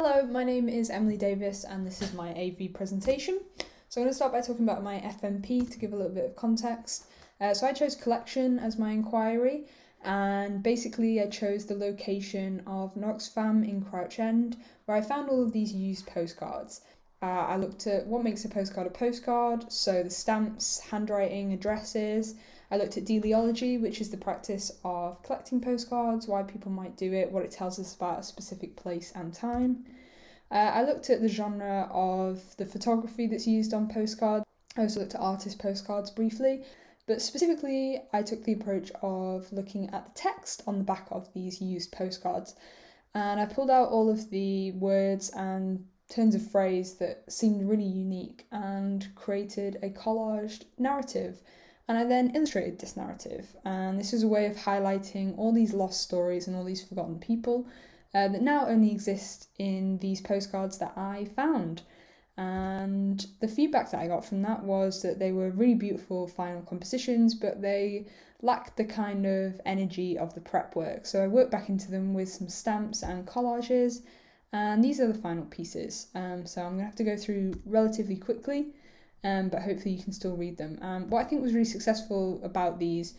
Hello, my name is Emily Davies and this is my AV presentation. So I'm going to start by talking about my FMP to give a little bit of context. So I chose collection as my inquiry, and basically I chose the location of Knoxfam in Crouch End, where I found all of these used postcards. I looked at what makes a postcard, so the stamps, handwriting, addresses. I looked at teleology, which is the practice of collecting postcards, why people might do it, what it tells us about a specific place and time. I looked at the genre of the photography that's used on postcards. I also looked at artist postcards briefly, but specifically I took the approach of looking at the text on the back of these used postcards. And I pulled out all of the words and turns of phrase that seemed really unique and created a collaged narrative. And I then illustrated this narrative. And this was a way of highlighting all these lost stories and all these forgotten people that now only exist in these postcards that I found. And the feedback that I got from that was that they were really beautiful final compositions, but they lacked the kind of energy of the prep work. So I worked back into them with some stamps and collages, and these are the final pieces. So I'm going to have to go through relatively quickly, but hopefully you can still read them. What I think was really successful about these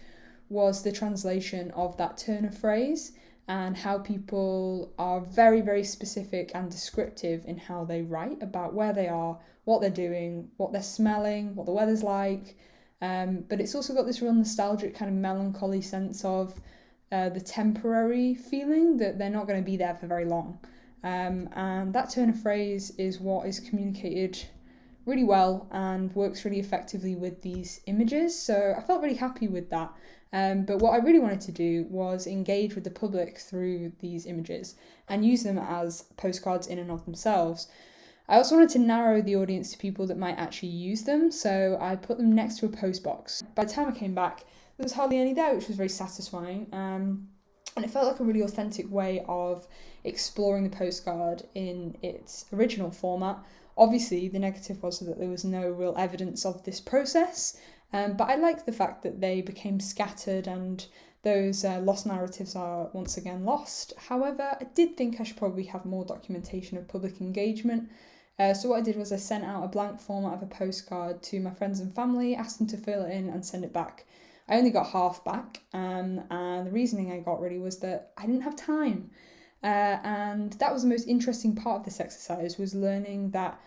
was the translation of that turn of phrase and how people are very, very specific and descriptive in how they write about where they are, what they're doing, what they're smelling, what the weather's like. But it's also got this real nostalgic kind of melancholy sense of the temporary feeling that they're not going to be there for very long. And that turn of phrase is what is communicated really well and works really effectively with these images. So I felt really happy with that. But what I really wanted to do was engage with the public through these images and use them as postcards in and of themselves. I also wanted to narrow the audience to people that might actually use them, so I put them next to a postbox. By the time I came back, there was hardly any there, which was very satisfying. And it felt like a really authentic way of exploring the postcard in its original format. Obviously, the negative was that there was no real evidence of this process, but I like the fact that they became scattered and those lost narratives are once again lost. However, I did think I should probably have more documentation of public engagement. So what I did was I sent out a blank format of a postcard to my friends and family, asked them to fill it in and send it back. I only got half back, and the reasoning I got really was that I didn't have time. And that was the most interesting part of this exercise, was learning that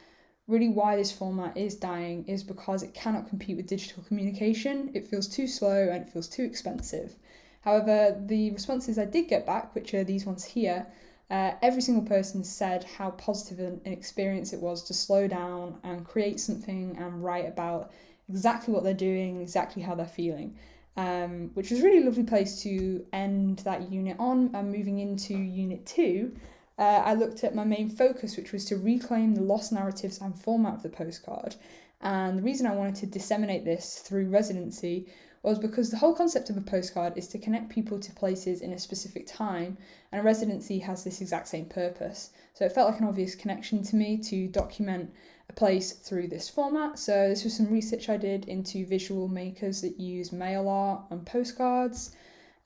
really why this format is dying is because it cannot compete with digital communication. It feels too slow and it feels too expensive. However, the responses I did get back, which are these ones here, every single person said how positive an experience it was to slow down and create something and write about exactly what they're doing, exactly how they're feeling. Which was a really lovely place to end that unit on. And moving into unit 2, I looked at my main focus, which was to reclaim the lost narratives and format of the postcard. And the reason I wanted to disseminate this through residency was because the whole concept of a postcard is to connect people to places in a specific time, and a residency has this exact same purpose. So it felt like an obvious connection to me to document a place through this format. So this was some research I did into visual makers that use mail art and postcards.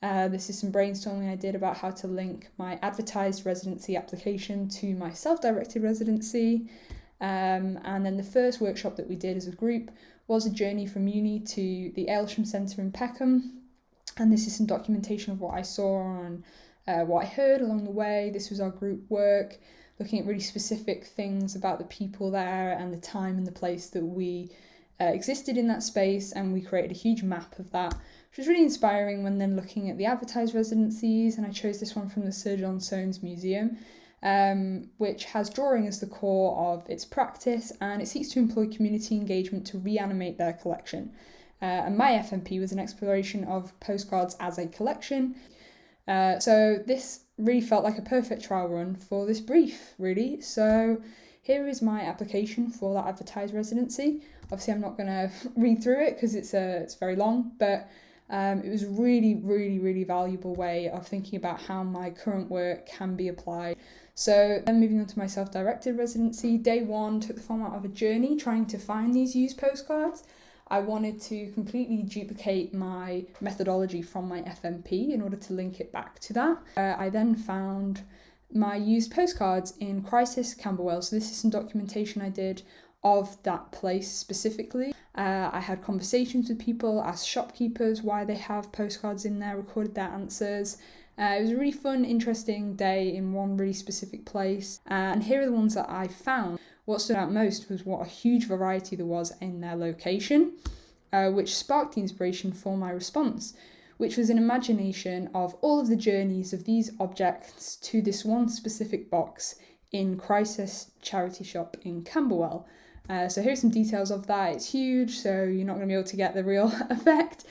This is some brainstorming I did about how to link my advertised residency application to my self-directed residency. And then the first workshop that we did as a group was a journey from uni to the Aylsham Centre in Peckham. And this is some documentation of what I saw and what I heard along the way. This was our group work, looking at really specific things about the people there and the time and the place that we existed in that space, and we created a huge map of that, which was really inspiring when then looking at the advertised residencies. And I chose this one from the Sir John Soanes Museum, which has drawing as the core of its practice, and it seeks to employ community engagement to reanimate their collection. And my FMP was an exploration of postcards as a collection. So this really felt like a perfect trial run for this brief, really. So here is my application for that advertised residency. Obviously, I'm not going to read through it because it's very long, but it was a really, really, really valuable way of thinking about how my current work can be applied. So then moving on to my self-directed residency, day 1 took the format of a journey trying to find these used postcards. I wanted to completely duplicate my methodology from my FMP in order to link it back to that. I then found my used postcards in Crisis, Camberwell. So this is some documentation I did of that place specifically. I had conversations with people, asked shopkeepers why they have postcards in there, recorded their answers. It was a really fun, interesting day in one really specific place. And here are the ones that I found. What stood out most was what a huge variety there was in their location, which sparked the inspiration for my response, which was an imagination of all of the journeys of these objects to this one specific box in Crisis charity shop in Camberwell. So here's some details of that. It's huge, so you're not going to be able to get the real effect.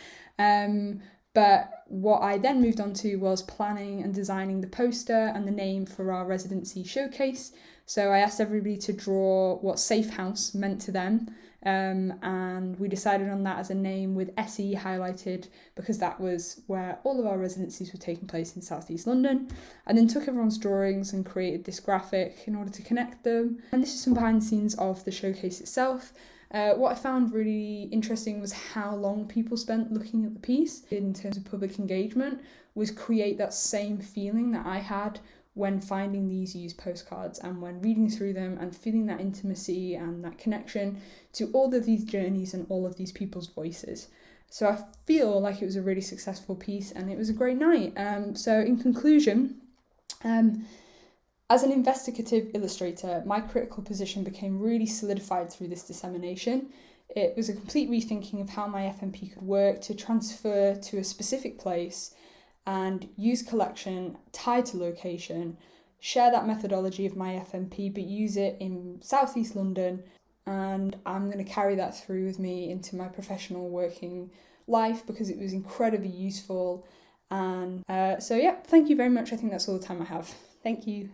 But what I then moved on to was planning and designing the poster and the name for our residency showcase. So I asked everybody to draw what Safe House meant to them, and we decided on that as a name with SE highlighted because that was where all of our residencies were taking place in South East London, and then took everyone's drawings and created this graphic in order to connect them. And this is some behind the scenes of the showcase itself. What I found really interesting was how long people spent looking at the piece in terms of public engagement, was create that same feeling that I had when finding these used postcards and when reading through them and feeling that intimacy and that connection to all of these journeys and all of these people's voices. So I feel like it was a really successful piece and it was a great night. So in conclusion, as an investigative illustrator, my critical position became really solidified through this dissemination. It was a complete rethinking of how my FMP could work to transfer to a specific place and use collection tied to location, share that methodology of my FMP, but use it in South East London. And I'm going to carry that through with me into my professional working life because it was incredibly useful. And so, yeah, thank you very much. I think that's all the time I have. Thank you.